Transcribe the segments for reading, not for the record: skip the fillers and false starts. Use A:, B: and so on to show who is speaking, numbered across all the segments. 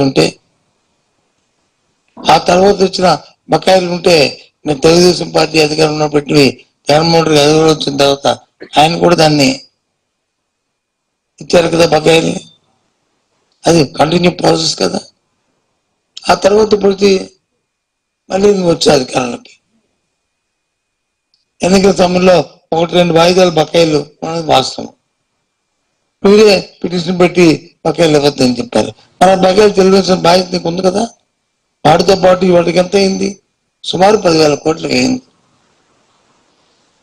A: ఉంటే ఆ తర్వాత వచ్చిన బకాయిలు ఉంటే నేను తెలుగుదేశం పార్టీ అధికారంలో పెట్టి జగన్మోహన్ రెడ్డి అధికారంలో వచ్చిన తర్వాత ఆయన కూడా దాన్ని ఇచ్చారు కదా బకాయిల్ని. అది కంటిన్యూ ప్రాసెస్ కదా. ఆ తర్వాత ప్రతి మళ్ళీ వచ్చే అధికారంలోకి ఎన్నికల సమయంలో 1-2 వాయిదాలు బకాయిలు అనేది వాస్తవం. మీరే పిటిషన్ పెట్టి బకాయిలు ఇవ్వద్దని చెప్పారు. మన బకాయిలు చెల్లించిన బాధ్యత నీకు ఉంది కదా. వాటితో పాటు వాటికి ఎంత అయింది? సుమారు 10,000 కోట్లకి అయింది.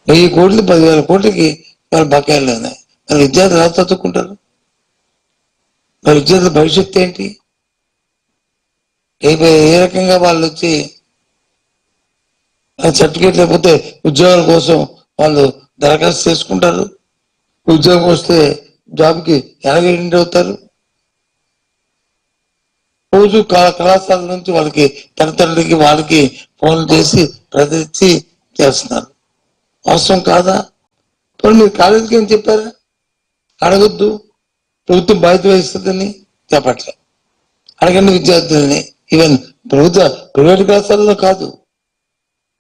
A: 1000 కోట్లు 10,000 కోట్లకి వాళ్ళ బకాయిలు ఉన్నాయి. మరి విద్యార్థులు ఎలా చదువుకుంటారు? మరి విద్యార్థుల భవిష్యత్తు ఏంటి? ఏ రకంగా వాళ్ళు వచ్చి సర్టిఫికేట్ లేకపోతే ఉద్యోగాల కోసం వాళ్ళు దరఖాస్తు చేసుకుంటారు? ఉద్యోగం వస్తే జాబ్కి ఎలా ఎంటర్ అవుతారు? రోజు కళాశాల నుంచి వాళ్ళకి తల్లిదండ్రులకి వాళ్ళకి ఫోన్ చేసి ప్రతిచ్చి చేస్తున్నారు. అవసరం కాదా? మీరు కాలేజీకి ఏం చెప్పారా? అడగొద్దు, ప్రభుత్వం బాధ్యత వహిస్తుందని చెప్పట్లే. అడగండి విద్యార్థులని. ఈవెన్ ప్రైవేట్ కళాశాలలో కాదు,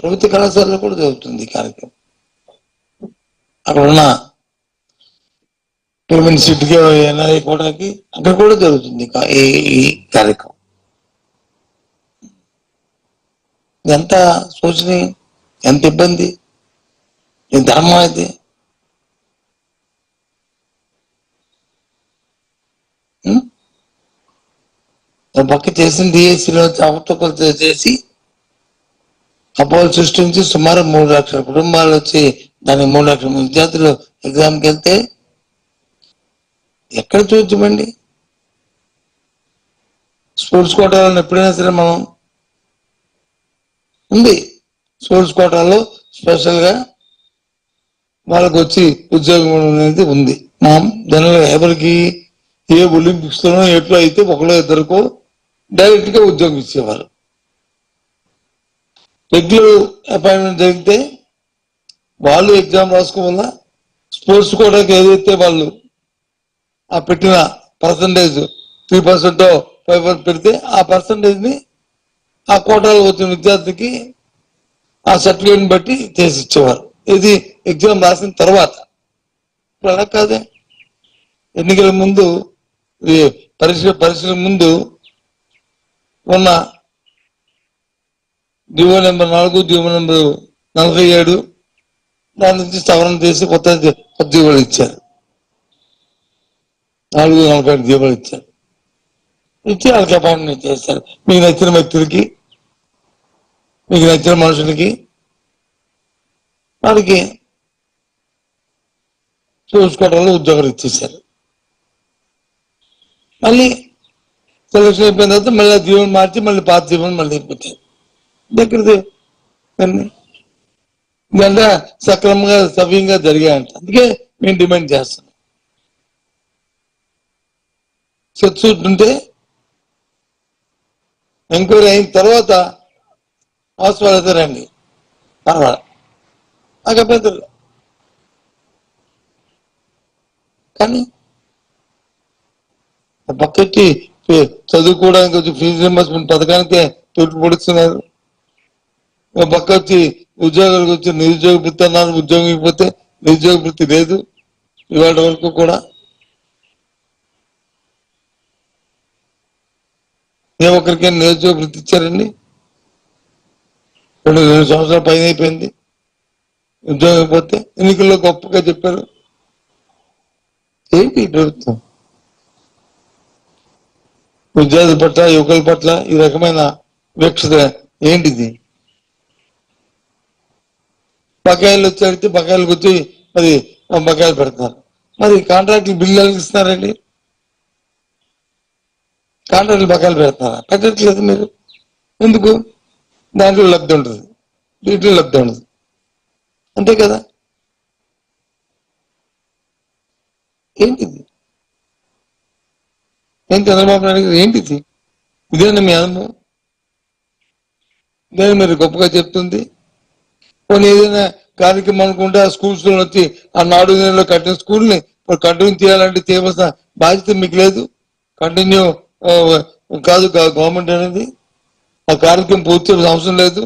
A: ప్రభుత్వ కళాశాలలో కూడా జరుగుతుంది ఈ కార్యక్రమం. అక్కడ ఉన్న పేమెంట్ సీట్కి ఎన్ఆర్ఐ కోటాకి అక్కడ కూడా జరుగుతుంది ఈ కార్యక్రమం. ఎంత శోచనీయం, ఎంత ఇబ్బంది, ఎంత ధర్మం అయితే. పక్క చేసిన డిఎస్సీలో అవతొకలు చేసి అపోహలు సృష్టించి సుమారు 3 లక్షల కుటుంబాలు వచ్చి దాని 3 లక్షల విద్యార్థులు ఎగ్జామ్కి వెళ్తే ఎక్కడ చూద్దామండి? స్పోర్ట్స్ కోటాలో ఎప్పుడైనా సరే మనం ఉంది, స్పోర్ట్స్ కోటాలో స్పెషల్ గా వాళ్ళకు వచ్చి ఉద్యోగం అనేది ఉంది. మనం జనరల్ ఎవరికి ఏ ఒలింపిక్స్ లోనో ఎట్లా అయితే ఒకళ్ళో ఇద్దరికో డైరెక్ట్ గా ఉద్యోగం ఇచ్చేవారు. రెగ్యులర్ అపాయింట్మెంట్ జరిగితే వాళ్ళు ఎగ్జామ్ రాసుకోవాలా, స్పోర్ట్స్ కోటాకి ఏదైతే వాళ్ళు ఆ పెట్టిన పర్సంటేజ్ 3% 5% పెడితే ఆ పర్సంటేజ్ ని ఆ కోటాలో వచ్చిన విద్యార్థికి ఆ సర్టిఫికేట్ బట్టి చేసి ఇచ్చేవారు. ఇది ఎగ్జామ్ రాసిన తర్వాత. ఇప్పుడు అలా కాదే. ఎన్నికల ముందు పరీక్షల ముందు ఉన్న జీవో నెంబర్ 4, జీవో నెంబర్ 47 దాని నుంచి సవరణ చేసి కొత్త జీవోలు ఇచ్చారు. 4-45 జీవోలు ఇచ్చారు. ఇచ్చి వాళ్ళకి అపాయింట్మెంట్ చేస్తారు. మీకు నచ్చిన వ్యక్తులకి, మీకు నచ్చిన మనుషులకి వాళ్ళకి చూసుకోవడంలో ఉద్యోగాలు ఇచ్చేసారు. మళ్ళీ సెలక్షన్ అయిపోయిన తర్వాత మళ్ళీ జీవనం మార్చి మళ్ళీ పాత జీవనం మళ్ళీ అయిపోతాయి. దగ్గరది ఇదంతా సక్రమంగా సవ్యంగా జరిగాయంట. అందుకే మేము డిమాండ్ చేస్తున్నాం. సెట్ ఉంటే ఎంక్వైరీ అయిన తర్వాత హాస్పిటల్ అయితే రండి, పర్వాలేదు, నాకు అభ్యంతరం. కానీ పక్కకి చదువుకోవడానికి వచ్చి ఫీజు రింబర్స్మెంట్ పథకానికే తూర్పు పొడుస్తున్నారు. పక్క వచ్చి ఉద్యోగాలకు వచ్చి నిరుద్యోగ వృత్తి అన్నారు. ఉద్యోగం ఇకపోతే నిరుద్యోగ వృత్తి లేదు ఇవాళ వరకు కూడా. ఏ ఒక్కరికైనా నిరుద్యోగ వృత్తి ఇచ్చారండి? 2 సంవత్సరాల పైన అయిపోయింది ఉద్యోగం ఇకపోతే. ఎన్నికల్లో గొప్పగా చెప్పారు. ఏంటి ప్రభుత్వం విద్యార్థుల పట్ల, యువకుల పట్ల ఈ రకమైన వివక్షత ఏంటిది? బకాయిలు వచ్చి అడిగితే బకాయిలకు వచ్చి మరి బకాయిలు పెడతారు. మరి కాంట్రాక్టులు బిల్లు ఇస్తున్నారండి, కాంట్రాక్టులు బకాయిలు పెడతారా? పెట్టట్లేదు మీరు. ఎందుకు? దాంట్లో లబ్ధి ఉంటుంది, వీటిలో లబ్ధి ఉండదు, అంతే కదా. ఏంటిది? ఏం చంద్రబాబు నాయుడు గారు ఏంటిది? ఇదేనా మీ అనుభవం? ఇదే మీరు గొప్పగా చెప్తుంది. కొన్ని ఏదైనా కార్యక్రమం అనుకుంటే ఆ స్కూల్స్ లో వచ్చి ఆ 4 నెలల్లో కట్టిన స్కూల్ ని కంటిన్యూ చేయాలంటే చేయవలసిన బాధ్యత మీకు లేదు. కంటిన్యూ కాదు గవర్నమెంట్ అనేది. ఆ కార్యక్రమం పూర్తి చేయాల్సిన అవసరం లేదు.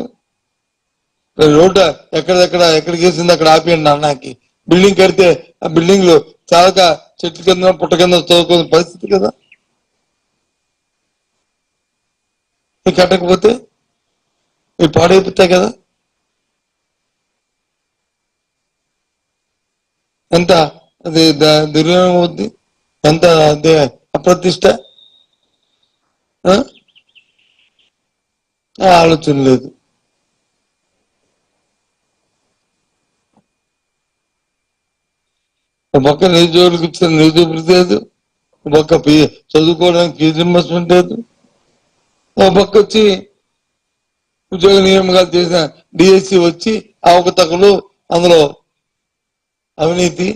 A: రోడ్డు ఎక్కడికి వేసింది అక్కడ ఆపేయండి అన్నాకి. బిల్డింగ్ కడితే ఆ బిల్డింగ్ లో చాలా చెట్ల కింద పుట్ట కింద చదువుకునే పరిస్థితి కదా. కట్టకపోతే ఇవి పాడైపోతాయి కదా. ఎంత అది దుర్వినియోగం అవుద్ది, ఎంత అప్రతిష్ట. ఆలోచన లేదు. ఒక పక్క నిరుద్యోగులకు ఇచ్చిన నిరుద్యోగులు లేదు, ఒక పక్క చదువుకోవడానికి ఫీజు రింబర్స్మెంట్ లేదు, ఒక పక్క వచ్చి ఉద్యోగ నియామకాలు చేసిన డిఎస్సి వచ్చి అవకతవకలు, అందులో అవినీతి.